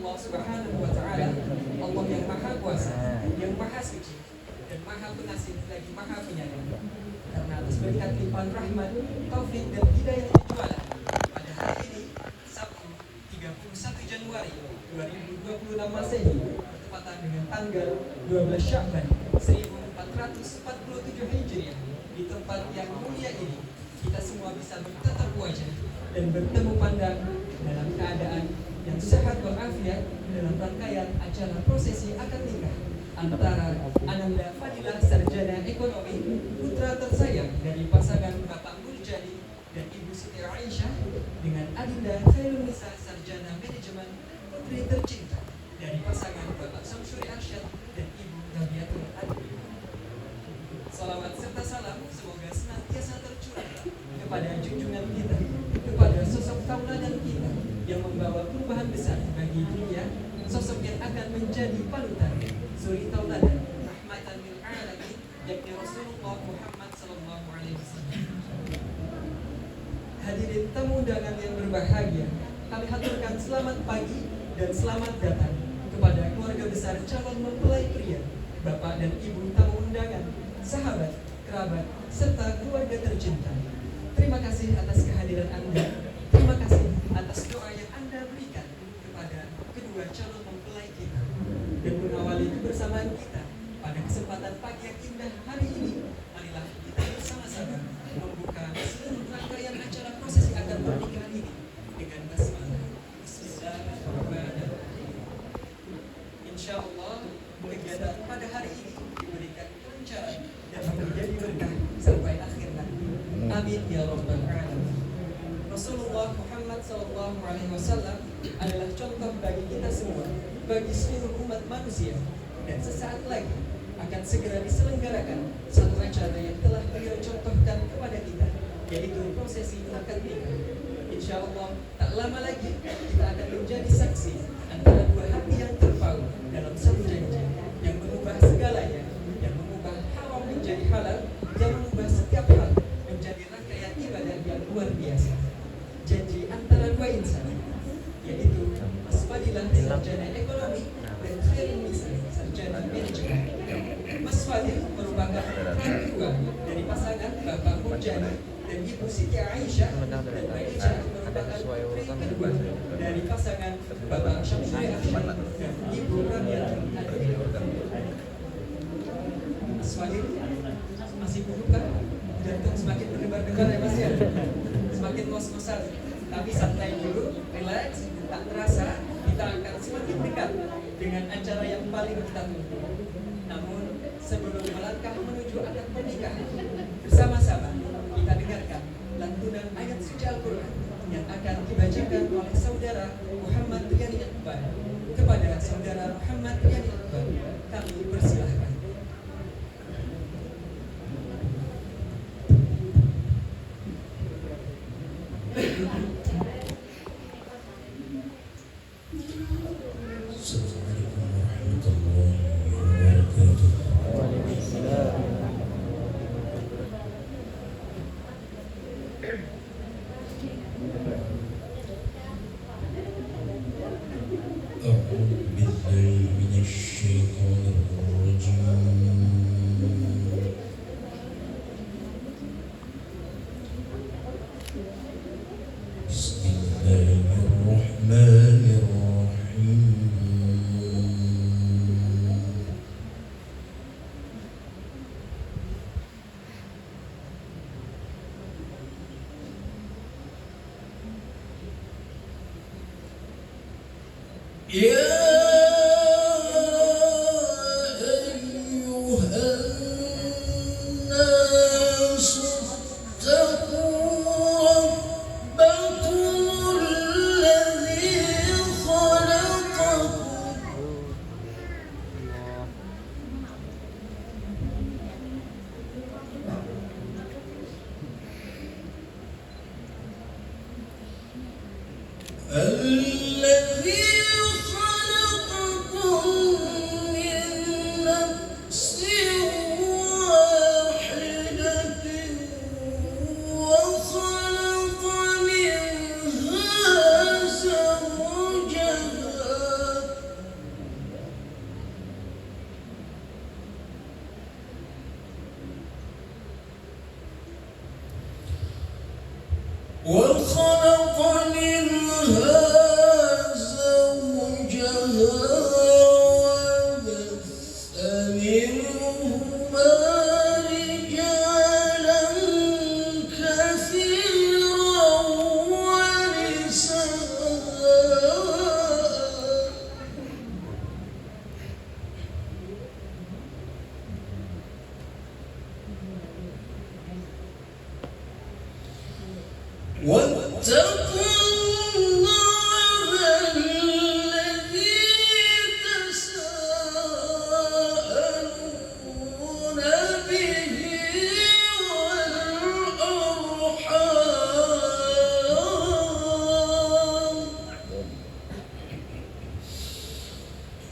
Allah Subhanahu wa taala, Allah yang Maha Kuasa, yang Maha Suci dan Maha Pengasih lagi Maha Penyayang. Karena atas berkat limpahan rahmat, taufik dan hidayah jualan pada hari ini Sabtu 31 Januari 2026 Masehi bertepatan dengan tanggal 12 Sya'ban 1447 Hijriah, di tempat yang mulia ini kita semua bisa bertatap wajah dan bertemu pandang dalam keadaan yang sehat walafiat dalam rangkaian acara prosesi akad nikah antara Ananda Fadilah Sarjana Ekonomi, putra tersayang dari pasangan Bapak Murjani dan Ibu Siti Aisyah, dengan Adinda Khairul Nisa Sarjana Manajemen, putri tercinta dari pasangan Bapak Samsuri Arsyad dan Ibu Rabiatul Adli. Salawat serta salam semoga senantiasa tercurah kepada junjungan kita, kepada sosok tauladan kita yang membawa perubahan besar bagi dunia, sosok yang akan menjadi panutan, suri tauladan, rahmatan lil alamin, yakni Rasulullah Muhammad sallallahu alaihi wasallam. Hadirin tamu undangan yang berbahagia, kami haturkan selamat pagi dan selamat datang kepada keluarga besar calon mempelai pria, Bapak dan Ibu tamu undangan, sahabat, kerabat, serta keluarga tercinta. Terima kasih atas kehadiran Anda. Terima kasih atas doa yang Anda berikan kepada kedua calon mempelai kita. Dan mengawali kebersamaan kita pada kesempatan pagi yang indah hari ini, marilah kita bersama-sama membuka seluruh rangkaian acara prosesi akad pernikahan ini dengan basmalah. Bismillahirrahmanirrahim. Insyaallah kegiatan pada hari ini diberikan kelancaran dan menjadi berkah sampai akhir nanti. Amin ya rabbal alamin. Rasulullah Muhammad sallallahu alaihi wasallam adalah contoh bagi kita semua, bagi seluruh umat manusia, dan sesaat lagi akan segera diselenggarakan satu acara yang telah beliau contohkan kepada kita, yaitu prosesi akad nikah. Insyaallah tak lama lagi kita akan menjadi saksi antara dua hati yang terpaut dalam satu janji yang mengubah segalanya, yang mengubah haram menjadi halal, yang mengubah setiap hal menjadi rangkaian ibadah yang luar biasa. Janji antara dua insan, yaitu Mas Fadilah Sarjana Ekonomi dan Khairul Nisa Sarjana Manajemen. Mas Fadil merupakan putra kedua dari pasangan Bapak Murjani dan Ibu Siti Aisyah, dan Mbak Eja merupakan putri kedua dari pasangan Bapak Syamsuri Arsyad dan Ibu Rabiatul Adli. Mas Fadil masih buka, jantung semakin berdebar-debar ya Mas ya, semakin ngos-ngosan, tapi santai dulu, relax, tak terasa kita akan semakin dekat dengan acara yang paling kita tunggu. Namun sebelum melangkah menuju akad pernikahan, bersama-sama kita dengarkan lantunan ayat suci Al-Quran yang akan dibacakan oleh saudara Muhammad Riyani Iqbal. Kepada saudara Muhammad Riyani Iqbal, kami persilahkan. الذي خلق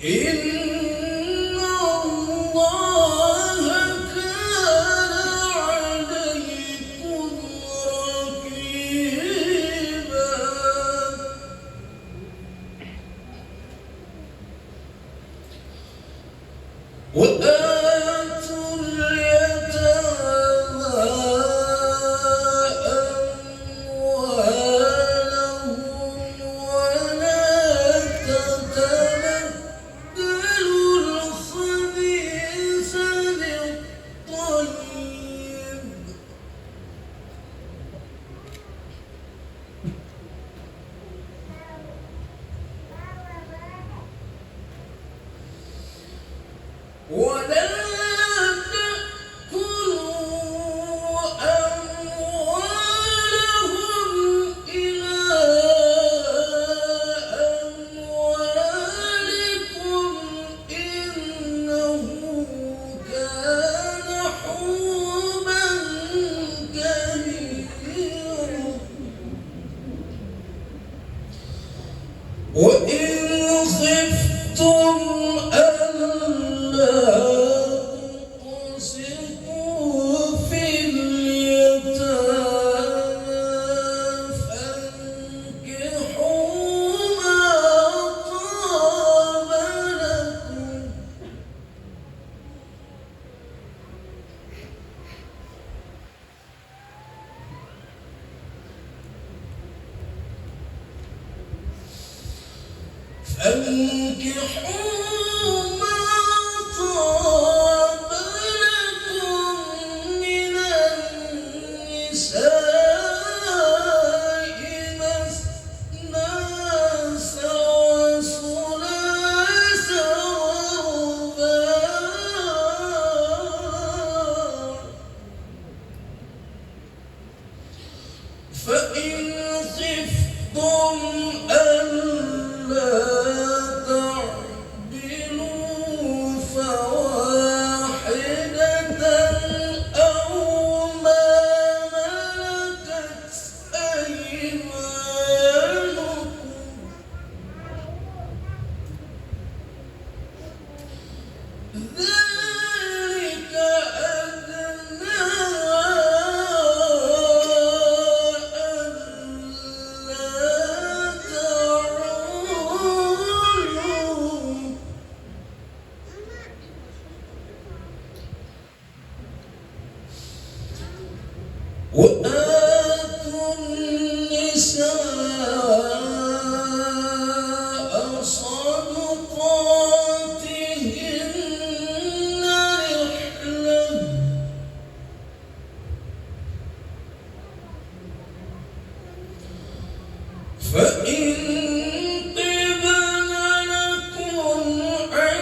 إن الله كان عليكم رقيبا وآتوا اليتامى أموالهم ولا تتبدلوا الخبيث بالطيب ولا تأكلوا أموالهم إلى أموالكم إنه كان حوبا كبيرا وإن خفتم ألا تقسطوا في اليتامى فانكحوا ما طاب لكم فانكحوا ما طاب لكم من النساء مثنى وثلاث ورباع فإن خفتم ألا تعدلوا فواحدة أو ما ملكت أيمانكم ذلك أدنى ألا تعولوا وآتوا النساء صدقاتهن نحلة فإن طبن لكم عن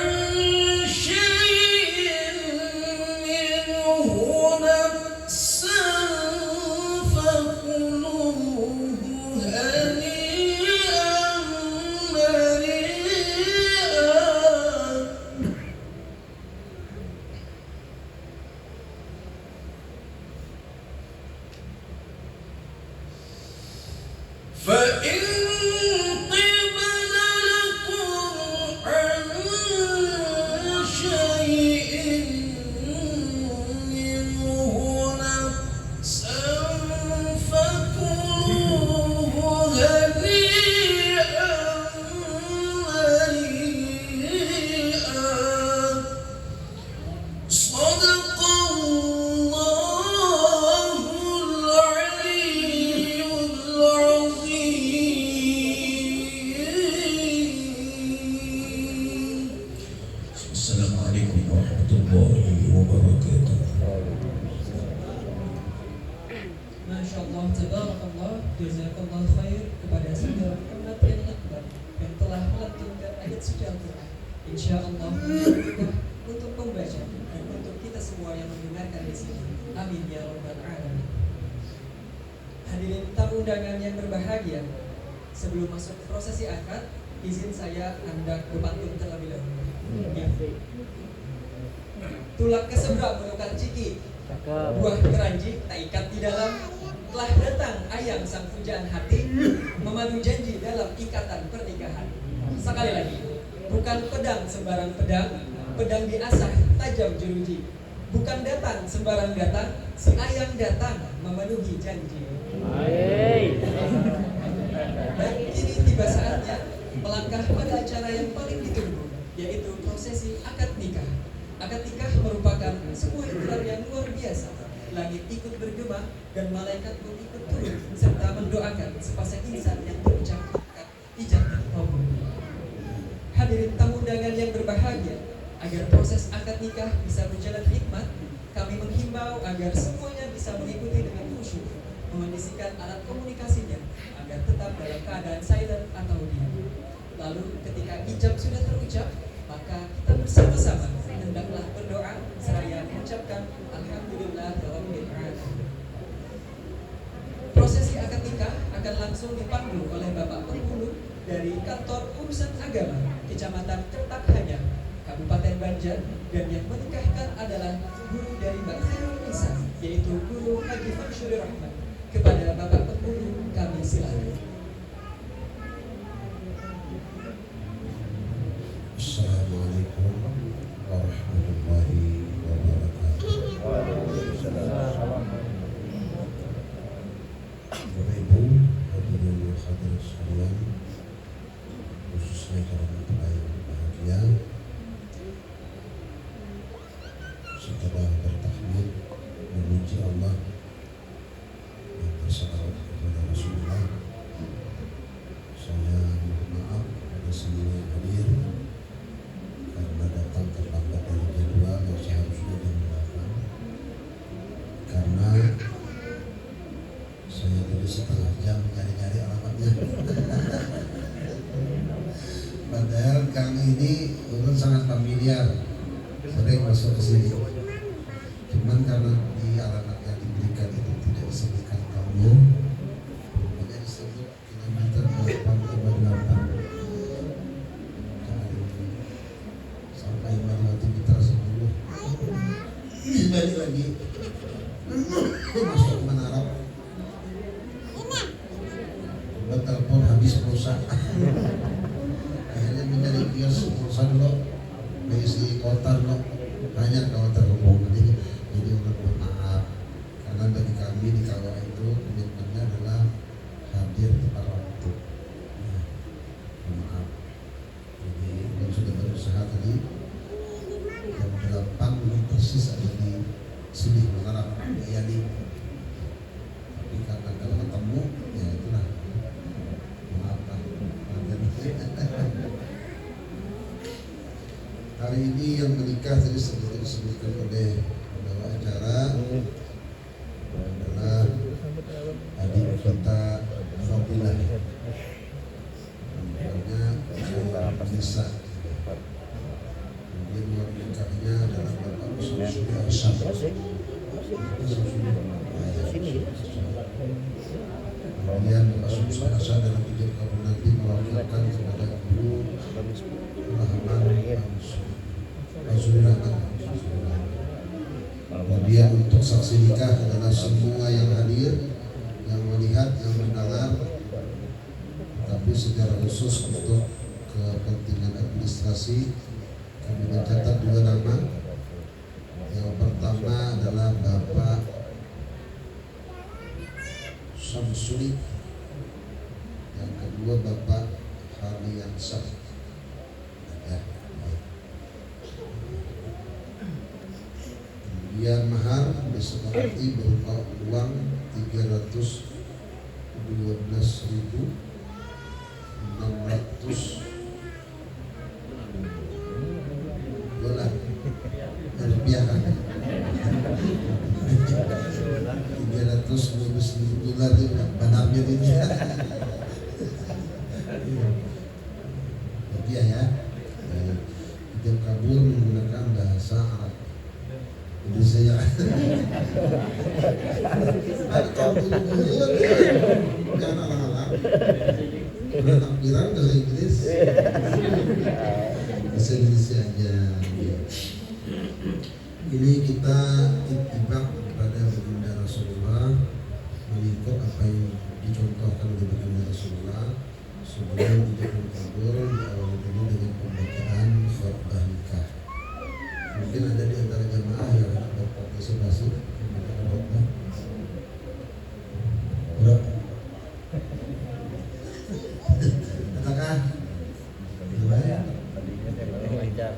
شيء منه نفسا فكلوه هنيئا مريئا فإن طبن لكم عن شيء منه نفسا فكلوه هنيئا مريئا صدق الله العلي العظيم. السلام عليكم ورحمة الله وبركاته. Masya Allah, tabarakallah, jazakallah khair kepada saudara Muhammad yang akbar yang telah melantunkan ayat suci Al-Quran. Insya Allah mudah untuk pembaca dan untuk kita semua yang mendengarkan di sini. Amin ya rabbal alamin. Hadirin tamu undangan yang berbahagia, sebelum masuk ke prosesi akad, izin saya hendak berpantun terlebih dahulu. Ya. Tulak keseberang menukar ciki, buah keranji tak ikat di dalam. Telah datang ayang sang pujaan hati, memadu janji dalam ikatan pernikahan. Sekali lagi, Bukan pedang sembarang pedang, pedang diasah tajam jeruji. Bukan datang sembarang datang, seayang datang memenuhi janji. Dan kini tiba saatnya melangkah pada acara yang paling ditunggu, yaitu prosesi akad nikah. Akad nikah merupakan sebuah ikrar yang luar biasa. Langit ikut bergema dan malaikat pun ikut turun serta mendoakan sepasang insan yang terucap akad ijab kabul. Hadirin tamu undangan yang berbahagia, agar proses akad nikah bisa berjalan hikmat, kami menghimbau agar semuanya bisa mengikuti dengan khusyuk, mengondisikan alat komunikasinya agar tetap dalam keadaan silent atau diam. Lalu ketika ijab sudah terucap, maka kita bersama-sama hendaklah berdoa seraya mengucapkan Alhamdulillahirabbil alamin. Prosesi akad nikah akan langsung dipandu oleh Bapak Penghulu dari Kantor Urusan Agama Kecamatan Kertak Hanyar, Kabupaten Banjar, dan yang menikahkan adalah guru dari Mbak Khairul Nisa, yaitu Guru Haji Fansyuri Rahman. Kepada Bapak Penghulu kami silakan. Assalamualaikum warahmatullahi wabarakatuh. Bapak Ibu, hadirin yang hadirin sekalian, khususnya para mempelai yang berbahagia, setelah bertahmid memuji Allah dan bersalawat kepada Rasulullah, saya mohon maaf pada semua yang hadir karena datang terlambat dari jadwal yang seharusnya jam 8, karena saya tadi setengah jam nyari-nyari alamatnya. Padahal kami ini urun sangat familiar, sering masuk ke sini. Cuman karena di alamat yang diberikan itu tidak disebutkan kamu, hanya disebut kilometer 8,8. Sampai melewati Mitra 10. Balik lagi masuk ke Menarap. Buat telepon habis pulsa. Akhirnya mencari kios pulsa dulu, isi kotar dulu, banyak kalau terhubung. Jadi mohon maaf, karena bagi kami di KWA itu komitmennya adalah hadir tepat waktu. Mohon maaf. Jadi yang sudah berusaha tadi jam 8 persis ada di sini Menarap Yani. Tapi karena kalau ketemu ya itulah, maafkan. Hari ini yang menikah tadi seperti disebutkan oleh pembawa acara adalah adik kita Fadilah, namanya Nisa. Kemudian luar nikahnya adalah Bapak Syamsuri Arsyad. Kemudian Bapak Syamsuri Arsyad dalam ijab kabul nanti mewakilkan kepada Guru Rahman Azuri Rahman. Kemudian untuk saksi nikah adalah semua yang hadir, yang melihat, yang mendengar, tapi secara khusus untuk kepentingan administrasi kami mencatat 2 nama. Yang pertama adalah Bapak Syamsuri, yang kedua Bapak Haliansah. Ya, baik. Kemudian mahar disepakati berupa uang 312.600 dolar rupiah. 312.000 dolar itu benarnya ini. Rupiah ya. Ijab kabul menggunakan bahasa Arab. Jadi saya jangan alang-alang takbiran bahasa Inggris, bahasa Inggris aja. Ini kita itibak kepada baginda Rasulullah, mengikut apa yang dicontohkan oleh baginda Rasulullah. Sebelum ijab kabul diawali dulu dengan pembacaan Ya,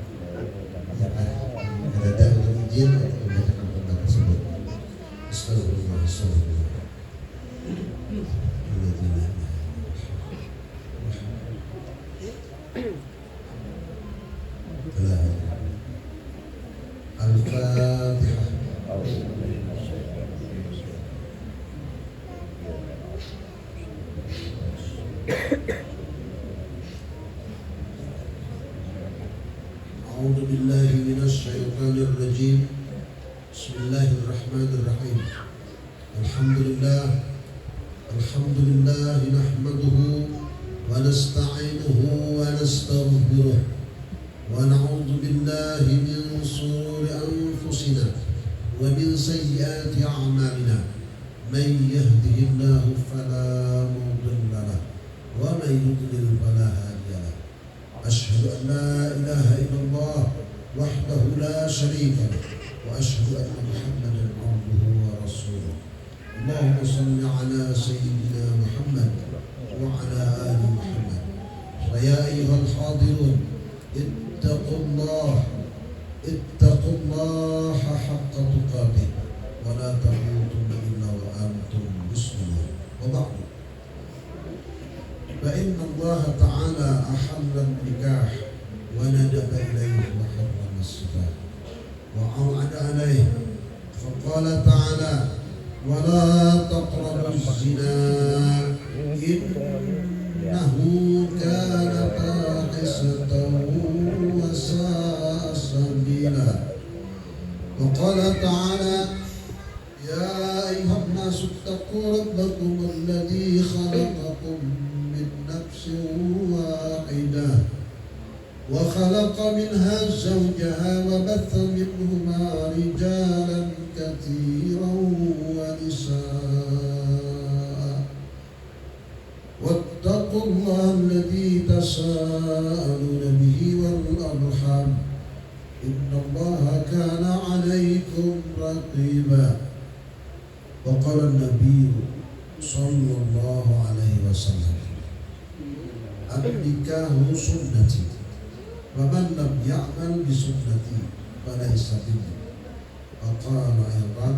ada untuk izin untuk membacakan tentang tersebut. Astagfirullah, astagfirullah. Al-Fatihah. أعوذ بالله من الشيطان الرجيم. بسم الله الرحمن الرحيم. الحمد لله نحمده ونستعينه ونستغفره ونعوذ بالله من شرور أنفسنا ومن سيئات أعمالنا. من يهده الله فلا مضل له ومن يضلل فلا هادي له. أشهد أن لا إله إلا الله وحده لا شريك له وأشهد أن محمدا عبده ورسوله. اللهم صل على سيدنا محمد وعلى آل محمد. فيا أيها الحاضرون اتقوا الله حق تقاته ولا تموتن إلا وأنتم مسلمون. وبعد، فإن الله تعالى أحل النكاح وندب إليه وحرم السفاح وأوعد عليه، فقال تعالى: ولا تقربوا الزنا إنه كان فاحشة وساء سبيلا. وقال تعالى: يا أيها الناس اتقوا ربكم الذي خلقكم من نفس واحدة وخلق منها زوجها وبث منهما رجالا كثيرا ونساء، واتقوا الله الذي تساءلون به والأرحام إن الله كان عليكم رقيبا. وقال النبي صلى الله عليه وسلم: النكاح سنتي ومن لم يعمل بسنتي فليس مني. وقال أيضا: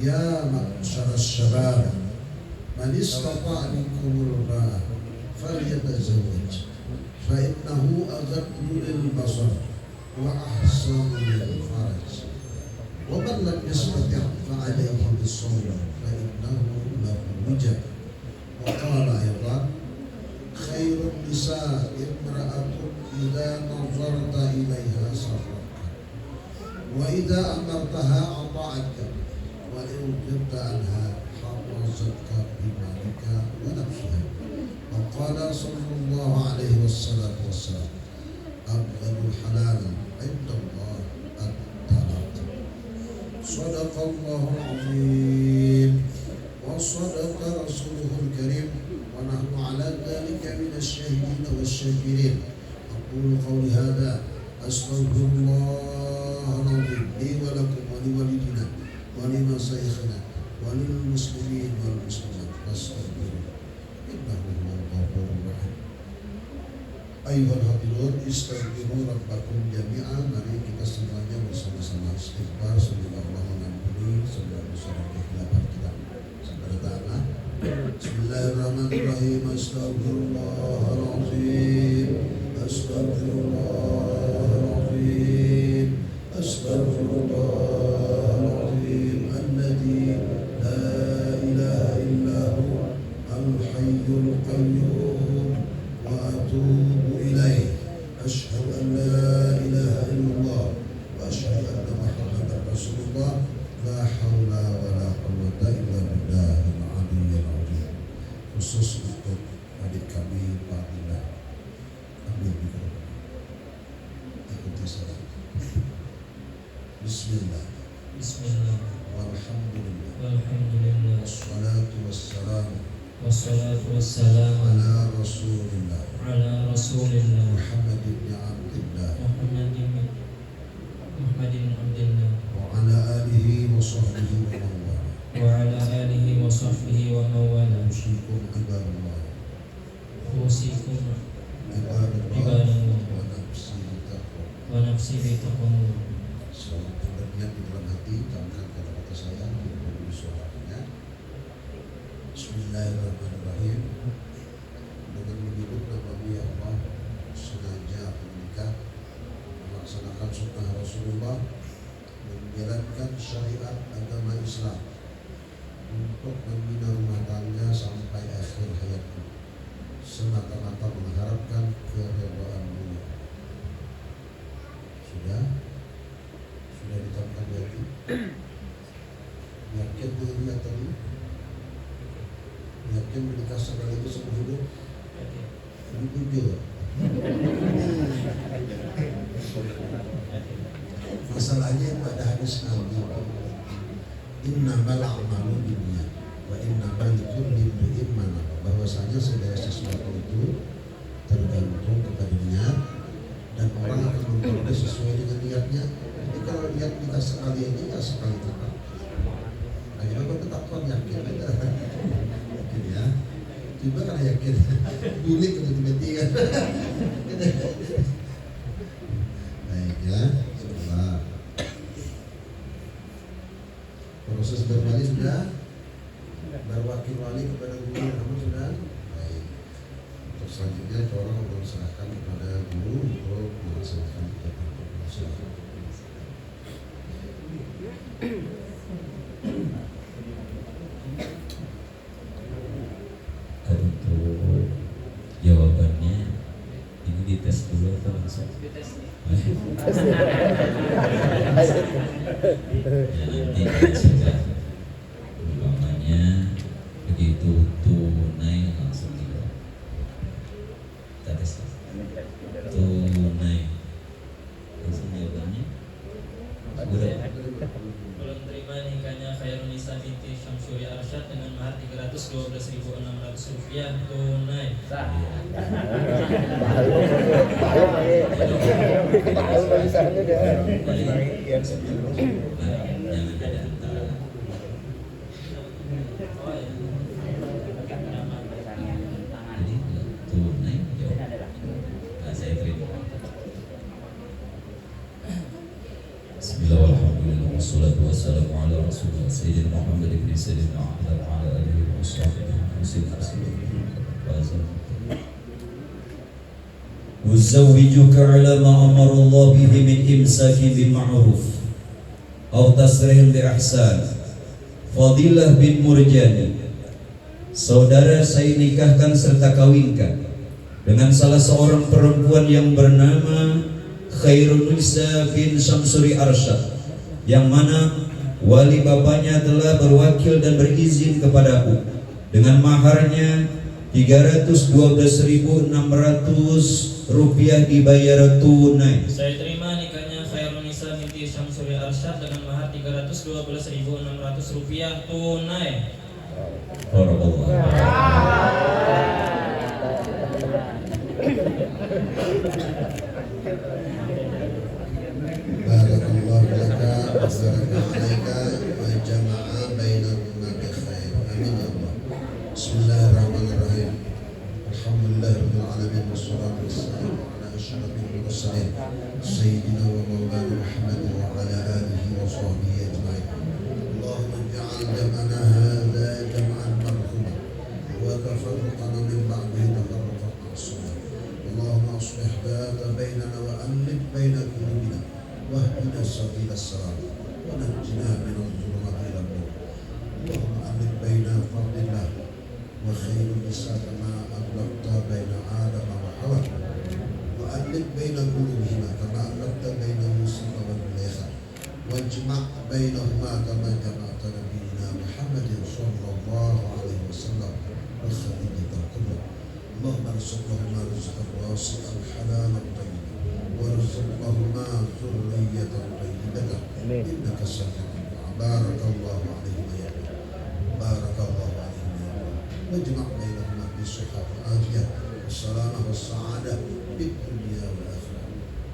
يا معشر الشباب من استطاع منكم الباء فليتزوج فإنه أغض للبصر وأحسن للفرج، ومن لم يستطع فعليه بالصوم فإنه له وجه. وقال أيضا: خير النساء امرأة إذا نظرت إليها سرتك وإذا أمرتها أطاعتك وإن غبت عنها حفظتك بمالك ونفسها. وقال صلى الله عليه والسلام: أبغض الحلال عند الله الطلاق. صدق الله العظيم وصدق رسوله الكريم ونحن على ذلك من الشاهدين والشاكرين. أقول قولي هذا أستغفر الله العظيم لي ولكم ولوالدينا ولمشايخنا وللمسلمين والمسلمات فاستغفروه إنه هو الغفور الرحيم. أيها الحاضرون istaghfiru rabbakum jami'an. Mari kita semuanya bersama-sama istighfar semoga Allah mengampuni segala dosa dan kekhilapan kita. Saudara taala. Bismillahirrahmanirrahim. Astaghfirullahaladzim. Astaghfirullahaladzim. Astaghfirullahaladzim. Alladzi la ilaha illahu al-hayyul qayyum wa atubu ilaih. Asyhadu an la ilaha illallah wa asyhadu anna Muhammadar Rasulullah. La haula wa la quwwata illa billahil aliyyil azim. Khusus untuk adik kami Fadilah nafsi baitakumullah. Selamat berniat di dalam hati, camkan kata-kata saya, diberi suaranya. Bismillahirrahmanirrahim. Dengan menyebut nama-Mu ya Allah, sengaja menikah, melaksanakan sunnah Rasulullah, menjalankan syariat agama Islam untuk membina rumah tangga sampai akhir hayatku, semata-mata mengharapkan keridhaan-Mu. Sudah ditamkan di hati. Yakin dengan niat tadi? Yakin menikah sekaligus seumur hidup? Ini bujur. Masalahnya pada hadis Nabi, innamal a'malu binniyat wa innamal likulli imri'in ma nawa, bahwasanya segala sesuatu itu tergantung kepada niat dan orang akan memperoleh sesuai dengan niatnya. Jadi kalau niat kita sekali ini ya sekali tetap. Ayo apa tetap kan yakin aja. Yakin ya. Coba kan yakin. Bulik untuk tiba-tiba. Baik ya. Coba. Proses berwali sudah. Berwakil wali kepada guru kamu sudah. Baik. Untuk selanjutnya tolong untuk serahkan kepada guru untuk melaksanakan kegiatan silakan. Untuk jawabannya ini dites dulu atau langsung? Ya, nanti sudah umpamanya begitu tunai langsung dijawab. Kita tes tunai langsung jawabannya. Belum terima nikahnya Khairunisa binti Syamsuri Arsyad dengan mahar Rp312.600 tunai. Jangan ada antara. Jadi tunai jawab. Nah, saya terima. Bismillah walhamdulillah wassalatu wassalamu ala rasulillah Sayyidina Muhammad ibn Sayyidina Ahmad wa ala alihi wa sahbihi Uzawwijuka ala ma amara Allah bihi min imsakin bil ma'ruf aw tasrih bi ihsan. Fadilah bin Murjani, saudara saya nikahkan serta kawinkan dengan salah seorang perempuan yang bernama Khairunisa bin Syamsuri Arsyad, yang mana wali bapaknya telah berwakil dan berizin kepadaku dengan maharnya Rp312.600 dibayar tunai. Saya terima nikahnya Khairunisa binti Syamsuri Arsyad dengan mahar Rp312.600 tunai. Barakallah. Barakallahu laka wa baraka alaika wa jama'a bainakuma bi khair. Amin ya Allah. Bismillahirrahmanirrahim. Alhamdulillahirabbil alamin wassalatu wassalamu ala asyrafil mursalin sayyidina wa maulana Muhammad wa ala alihi wa sahbihi ajma'in. Allahumma ij'al jam'ana hadza jam'an marhuma wa tafarraqana min ba'dihi tafarraqan ma'suma. Allahumma aslih dhata bainana wa alif baina qulubina واهدنا سبيل الصراط ونجنا من الظلمات الى النور. اللهم الف بين فرد الله وخير النساء كما الفت بين ادم وحواء والف بين قلوبهما كما الفت بين موسى وزليخا واجمع بينهما كما جمعت نبينا محمد صلى الله عليه وسلم وخديجة الكبرى. اللهم ارزقهما رزقا واسعا حلالا طيبا وارزقهما ذرية طيبة إنك سميع الدعاء. بارك الله عليهما يا رب. بارك الله عليهما يا رب. واجمع بينهما بالصحة والعافية والسلامة والسعادة في الدنيا والآخرة.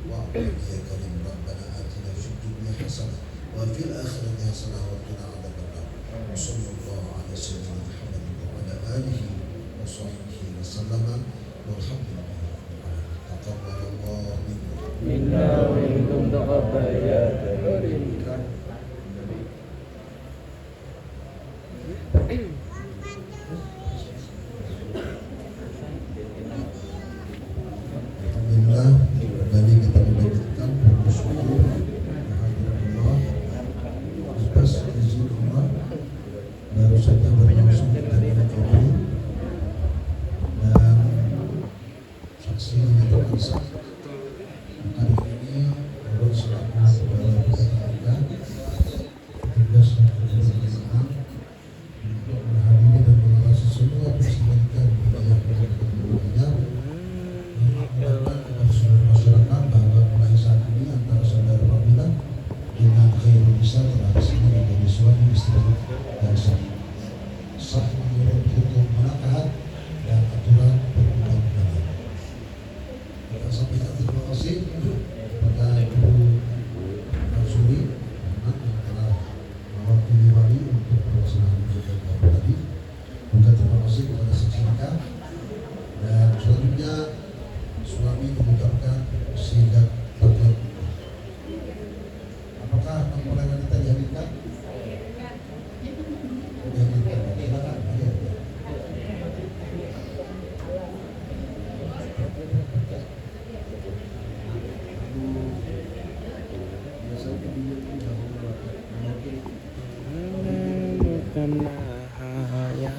واعطنا يا كريم ربنا آتنا في الدنيا حسنة وفي الآخرة حسنة وقنا عذاب النار. وصلى الله على سيدنا محمد وعلى آله وصحبه وسلم والحمد لله. تقبل الله منكم. Alhamdulillah, kembali kita melanjutkan bersyukur kehadiran Allah atas izin Allah. Baru saja berlangsung kita berdoa dan saksi menyatakan sah. Hari ini Allah selaku kepala keluarga tugas berjamaah untuk menghadiri dan mengawasi semua persidangan wilayah keduanya. Mengabarkan kepada seluruh masyarakat bahwa mulai saat ini antara saudara Fadilah dengan Khairul Nisa telah resmi menjadi suami istri dan sah menurut hukum menakahat dan aturan perundang-undangan. Kita sampaikan terima kasih kepada Ibu Marsuri yang telah mewakili wali untuk pelaksanaan kegiatan tadi. Juga terima kasih kepada saksi nikah dan selanjutnya suami mengucapkan sigat taklid. Apakah mempelai wanita dihadirkan? Dihadirkan. Silakan. Ya.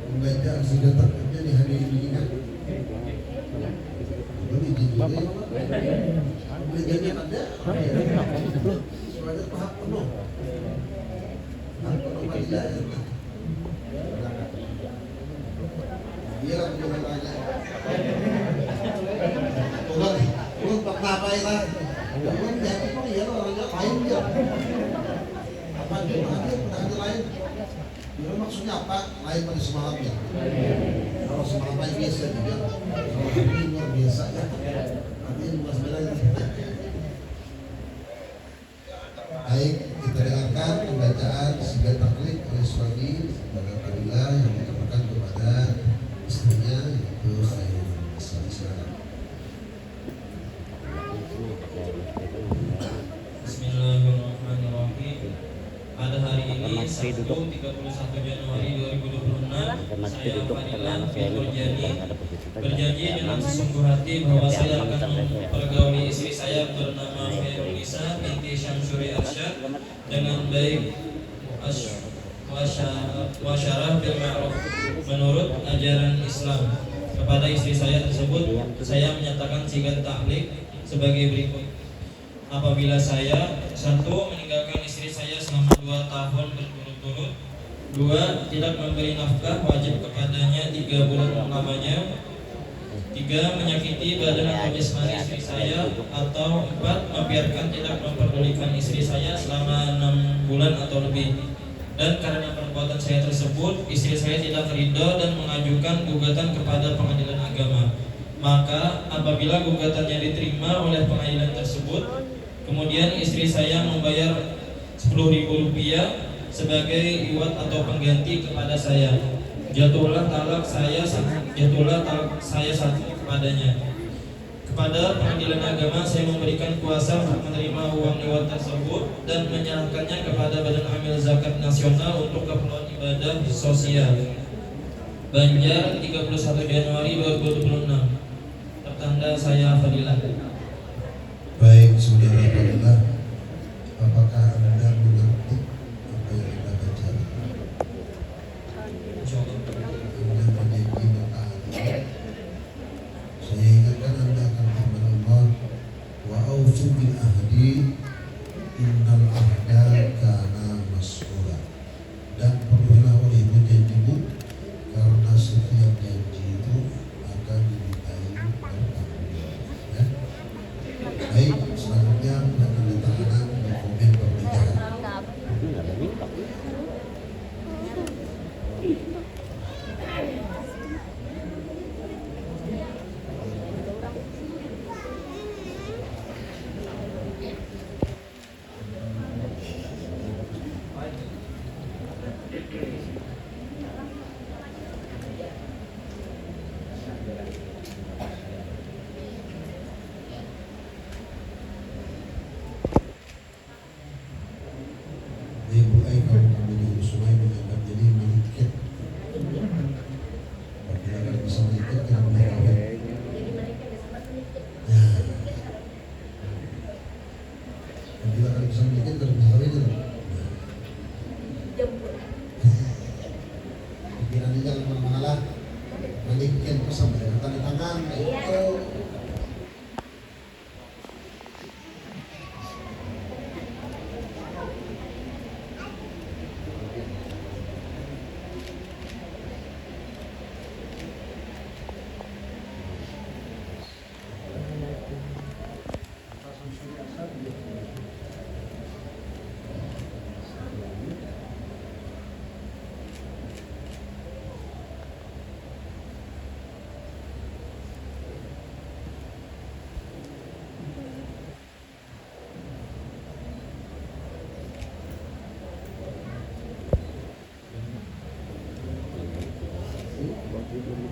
Pembacaan sigat taklidnya di hari ini kan? Ini judulnya pembacanya ada? Suara paham penuh. Paham penuh Fadilah ya. Biar aku jangan tanya. Turun pak apa ya? Turun jadi kok ya orangnya lain dia. Apa dia ada lain? Itu maksudnya apa? Lain pada semalamnya. Kalau semalam lain biasa juga. Kalau ini luar biasa ya. Artinya bukan sebenarnya. Baik, kita dengarkan pembacaan sigat taklid oleh suami kepada Fadilah yang dikatakan kepada istrinya yaitu Khairul Nisa. Bismillahirrahmanirrahim. Pada hari ini Sabtu 31 Januari 2026, saya Fadilah bin Murjani berjanji dengan sesungguh hati bahwa saya akan mempergauli istri saya bernama Khairul Nisa binti Syamsuri Arsyad dengan baik wasyarah bil ma'ruf menurut ajaran Islam. Kepada istri saya tersebut, saya menyatakan sigat taklid sebagai berikut. Apabila saya 1. meninggalkan istri saya selama 2 tahun berturut-turut, 2. tidak memberi nafkah wajib kepadanya 3 bulan lamanya, 3. menyakiti badan atau jasmani istri saya, atau 4. membiarkan tidak memperdulikan istri saya selama 6 bulan atau lebih. Dan karena perbuatan saya tersebut, istri saya tidak ridha dan mengajukan gugatan kepada pengadilan agama. Maka apabila gugatannya diterima oleh pengadilan tersebut, kemudian istri saya membayar Rp10.000 sebagai iwat atau pengganti kepada saya, jatuhlah talak saya satu kepadanya. Kepada pengadilan agama saya memberikan kuasa untuk menerima uang iwat tersebut dan menyerahkannya kepada Badan Amil Zakat Nasional untuk keperluan ibadah sosial. Banjar, 31 Januari 2026. Tertanda saya Fadilah. Baik, saudara Fadilah, apakah Anda mengerti apa yang Anda baca? Anda menjadi mentaati. Saya ingatkan Anda akan firman Allah, wa aufu bil ahdi innal ahda kana mas'ula. Dan penuhilah olehmu janjimu karena setiap Dari mana?